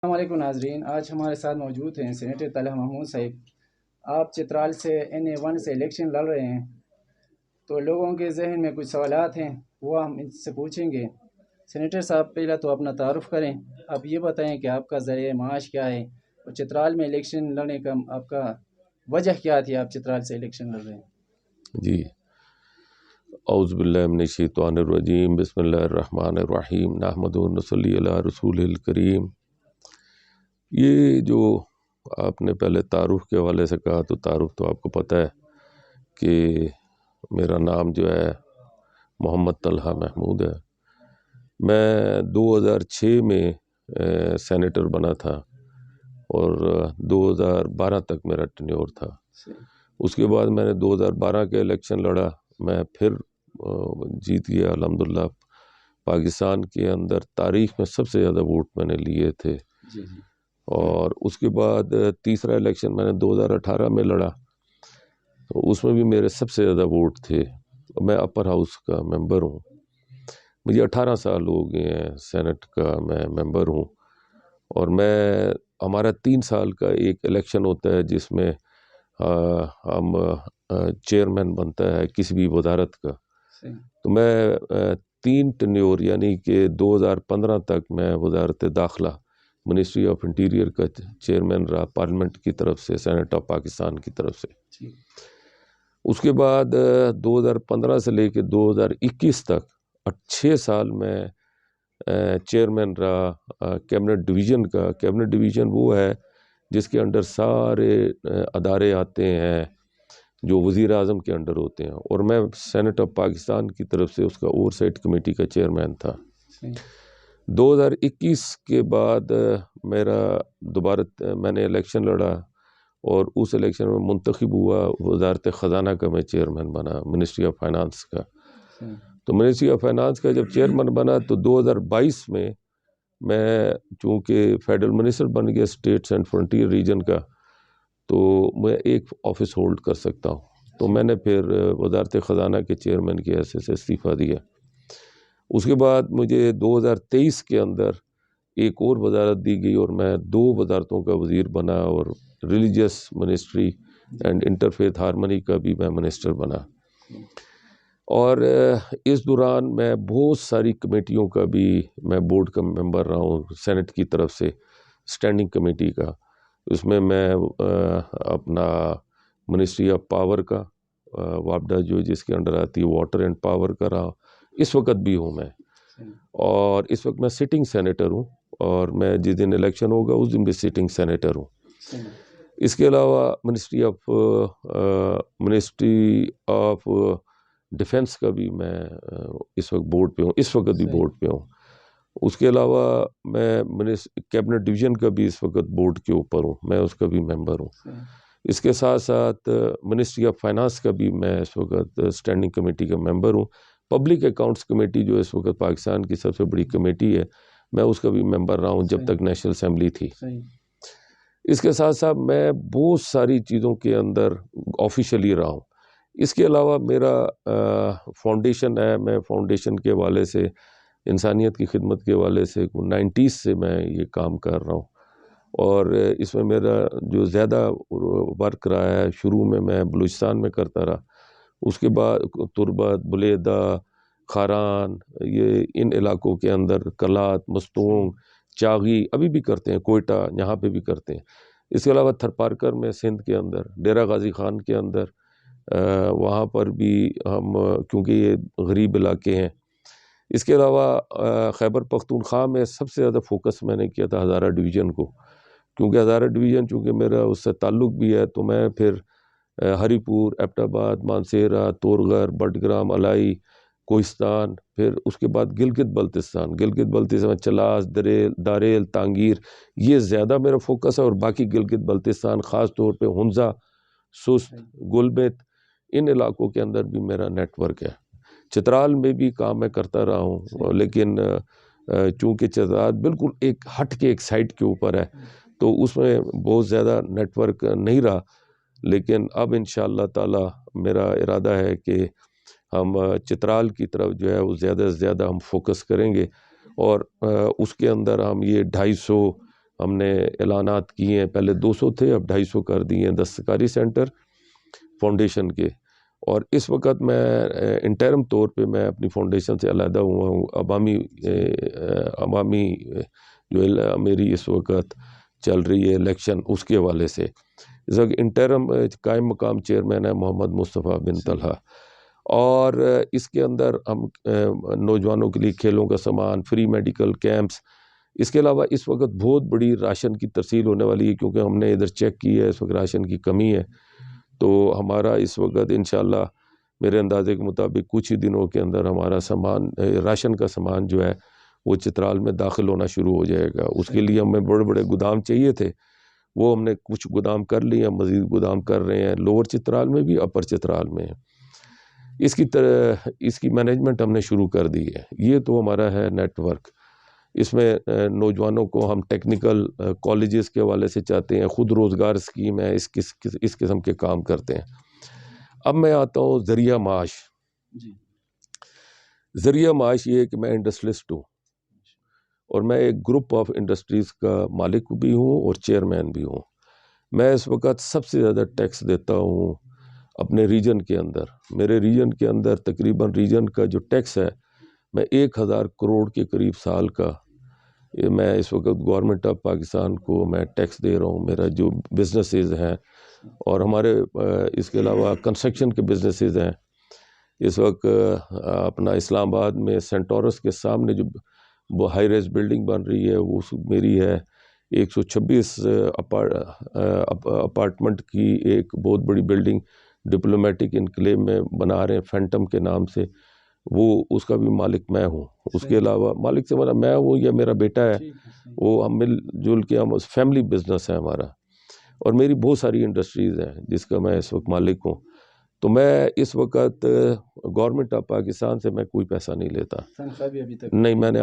السلام علیکم ناظرین، آج ہمارے ساتھ موجود ہیں سینیٹر طلحہ محمود صاحب۔ آپ چترال سے NA1 سے الیکشن لڑ رہے ہیں، تو لوگوں کے ذہن میں کچھ سوالات ہیں، وہ ہم ان سے پوچھیں گے۔ سینیٹر صاحب، پہلا تو اپنا تعارف کریں، آپ یہ بتائیں کہ آپ کا ذریعہ معاش کیا ہے، اور چترال میں الیکشن لڑنے کا آپ کا وجہ کیا تھی، آپ چترال سے الیکشن لڑ رہے ہیں؟ جی، اعوذ باللہ من الشیطان الرجیم، بسم اللہ الرحمن الرحیم، نحمدہ و نصلی علی رسول الکریم۔ یہ جو آپ نے پہلے تعارف کے حوالے سے کہا، تو تعارف تو آپ کو پتہ ہے کہ میرا نام جو ہے محمد طلحہ محمود ہے۔ میں 2006 میں سینیٹر بنا تھا، اور 2012 تک میرا ٹینیور تھا۔ اس کے بعد میں نے 2012 کے الیکشن لڑا، میں پھر جیت گیا الحمدللہ۔ پاکستان کے اندر تاریخ میں سب سے زیادہ ووٹ میں نے لیے تھے۔ اور اس کے بعد تیسرا الیکشن میں نے 2018 میں لڑا، تو اس میں بھی میرے سب سے زیادہ ووٹ تھے۔ میں اپر ہاؤس کا ممبر ہوں، مجھے 18 سال ہو گئے ہیں، سینٹ کا میں ممبر ہوں۔ اور ہمارا 3 سال کا ایک الیکشن ہوتا ہے، جس میں ہم چیئرمین بنتا ہے کسی بھی وزارت کا۔ تو میں 3 ٹینیور یعنی کہ 2015 تک میں وزارت داخلہ، منسٹری آف انٹیریئر کا چیئرمین رہا، پارلیمنٹ کی طرف سے، سینٹ آف پاکستان کی طرف سے۔ اس کے بعد 2015 سے لے کے 2021 تک 6 سال میں چیئرمین رہا کیبنٹ ڈویژن کا۔ کیبنٹ ڈویژن وہ ہے جس کے انڈر سارے ادارے آتے ہیں جو وزیر اعظم کے انڈر ہوتے ہیں، اور میں سینٹ آف پاکستان کی طرف سے اس کا اوور سائٹ کمیٹی کا چیئرمین تھا۔ 2021 کے بعد میں نے الیکشن لڑا، اور اس الیکشن میں منتخب ہوا، وزارت خزانہ کا میں چیئرمین بنا، منسٹری آف فائنانس کا۔ تو منسٹری آف فائنانس کا جب چیئرمین بنا، تو 2022 میں چونکہ فیڈرل منسٹر بن گیا اسٹیٹس اینڈ فرنٹیئر ریجن کا، تو میں ایک آفس ہولڈ کر سکتا ہوں۔ تو میں نے پھر وزارت خزانہ کے چیئرمین کی حیثیت سے استعفیٰ دیا۔ اس کے بعد مجھے 2023 کے اندر ایک اور وزارت دی گئی، اور میں 2 وزارتوں کا وزیر بنا، اور religious ministry and interfaith harmony کا بھی میں منسٹر بنا۔ اور اس دوران میں بہت ساری کمیٹیوں کا بھی میں بورڈ کا ممبر رہا ہوں، سینٹ کی طرف سے اسٹینڈنگ کمیٹی کا۔ اس میں اپنا منسٹری آف پاور کا، واپڈا جو جس کے انڈر آتی ہے، واٹر اینڈ پاور کا رہا، اس وقت بھی ہوں میں۔ اور اس وقت میں سٹنگ سینیٹر ہوں، اور میں جس دن الیکشن ہوگا اس دن بھی سٹنگ سینیٹر ہوں۔ اس کے علاوہ منسٹری آف ڈیفنس کا بھی میں اس وقت بورڈ پہ ہوں، اس وقت بھی بورڈ پہ ہوں۔ اس کے علاوہ میں کیبنٹ ڈویژن کا بھی اس وقت بورڈ کے اوپر ہوں، میں اس کا بھی ممبر ہوں۔ اس کے ساتھ ساتھ منسٹری آف فائنانس کا بھی میں اس وقت اسٹینڈنگ کمیٹی کا ممبر ہوں۔ پبلک اکاؤنٹس کمیٹی جو اس وقت پاکستان کی سب سے بڑی کمیٹی ہے، میں اس کا بھی ممبر رہا ہوں جب تک نیشنل اسمبلی تھی۔ اس کے ساتھ ساتھ میں بہت ساری چیزوں کے اندر آفیشلی رہا ہوں۔ اس کے علاوہ میرا فاؤنڈیشن ہے، میں فاؤنڈیشن کے حوالے سے، انسانیت کی خدمت کے حوالے سے 90s سے میں یہ کام کر رہا ہوں۔ اور اس میں میرا جو زیادہ ورک رہا ہے، شروع میں بلوچستان میں کرتا رہا، اس کے بعد تربت، بلیدہ، خاران، یہ ان علاقوں کے اندر کلات، مستونگ، چاغی ابھی بھی کرتے ہیں، کوئٹہ یہاں پہ بھی کرتے ہیں۔ اس کے علاوہ تھرپارکر میں سندھ کے اندر، ڈیرہ غازی خان کے اندر، وہاں پر بھی ہم، کیونکہ یہ غریب علاقے ہیں۔ اس کے علاوہ خیبر پختونخوا میں سب سے زیادہ فوکس میں نے کیا تھا ہزارہ ڈویژن کو، کیونکہ ہزارہ ڈویژن چونکہ میرا اس سے تعلق بھی ہے، تو میں پھر ہری پور، ایبٹ آباد، مانسہرہ، تورغر، بٹگرام، الائی، کوہستان، پھر اس کے بعد گلگت بلتستان، چلاس، داریل، تانگیر، یہ زیادہ میرا فوکس ہے۔ اور باقی گلگت بلتستان، خاص طور پہ ہنزا، سست، گلبت، ان علاقوں کے اندر بھی میرا نیٹ ورک ہے۔ چترال میں بھی کام میں کرتا رہا ہوں، لیکن چونکہ چترال بالکل ایک ہٹ کے ایک سائٹ کے اوپر ہے، تو اس میں بہت زیادہ نیٹ ورک نہیں رہا۔ لیکن اب انشاءاللہ تعالی میرا ارادہ ہے کہ ہم چترال کی طرف جو ہے وہ زیادہ سے زیادہ ہم فوکس کریں گے، اور اس کے اندر ہم یہ 250 ہم نے اعلانات کیے ہیں، پہلے 200 تھے، اب 250 کر دیے ہیں دستکاری سینٹر فاؤنڈیشن کے. اور اس وقت میں انٹرم طور پہ میں اپنی فاؤنڈیشن سے علیحدہ ہوا ہوں. عوامی جو میری اس وقت چل رہی ہے الیکشن، اس کے حوالے سے اس وقت انٹرم قائم مقام چیئرمین ہے محمد مصطفیٰ بن طلحہ. اور اس کے اندر ہم نوجوانوں کے لیے کھیلوں کا سامان، فری میڈیکل کیمپس، اس کے علاوہ اس وقت بہت بڑی راشن کی ترسیل ہونے والی ہے، کیونکہ ہم نے ادھر چیک کی ہے اس وقت راشن کی کمی ہے. تو ہمارا اس وقت انشاءاللہ میرے اندازے کے مطابق کچھ ہی دنوں کے اندر ہمارا سامان، راشن کا سامان جو ہے وہ چترال میں داخل ہونا شروع ہو جائے گا. اس کے لیے ہمیں بڑے بڑے گودام چاہیے تھے، وہ ہم نے کچھ گودام کر لیے ہیں، مزید گودام کر رہے ہیں لوور چترال میں بھی، اپر چترال میں. اس کی مینجمنٹ ہم نے شروع کر دی ہے. یہ تو ہمارا ہے نیٹ ورک. اس میں نوجوانوں کو ہم ٹیکنیکل کالجز کے حوالے سے چاہتے ہیں، خود روزگار اسکیم ہے، اس قسم کے کام کرتے ہیں. اب میں آتا ہوں ذریعہ معاش. ذریعہ معاش یہ ہے کہ میں انڈسٹریلسٹ ہوں، اور میں ایک گروپ آف انڈسٹریز کا مالک بھی ہوں اور چیئرمین بھی ہوں. میں اس وقت سب سے زیادہ ٹیکس دیتا ہوں اپنے ریجن کے اندر. میرے ریجن کے اندر تقریباً ریجن کا جو ٹیکس ہے، میں 1000 کروڑ کے قریب سال کا میں اس وقت گورنمنٹ آف پاکستان کو میں ٹیکس دے رہا ہوں. میرا جو بزنسز ہیں، اور ہمارے اس کے علاوہ کنسٹرکشن کے بزنسز ہیں. اس وقت اپنا اسلام آباد میں سینٹورس کے سامنے جو ہائی رائز بلڈنگ بن رہی ہے، وہ میری ہے. 126 اپارٹمنٹ کی ایک بہت بڑی بلڈنگ ڈپلومیٹک انکلیو میں بنا رہے ہیں فینٹم کے نام سے، وہ اس کا بھی مالک میں ہوں. اس کے علاوہ مالک سے ہمارا میں ہوں یا میرا بیٹا ہے، وہ ہم مل جل کے ہم فیملی بزنس ہے ہمارا. اور میری بہت ساری انڈسٹریز ہیں جس کا میں اس وقت مالک ہوں. تو میں اس وقت گورنمنٹ آف پاکستان سے میں کوئی پیسہ نہیں لیتا. نہیں، میں نے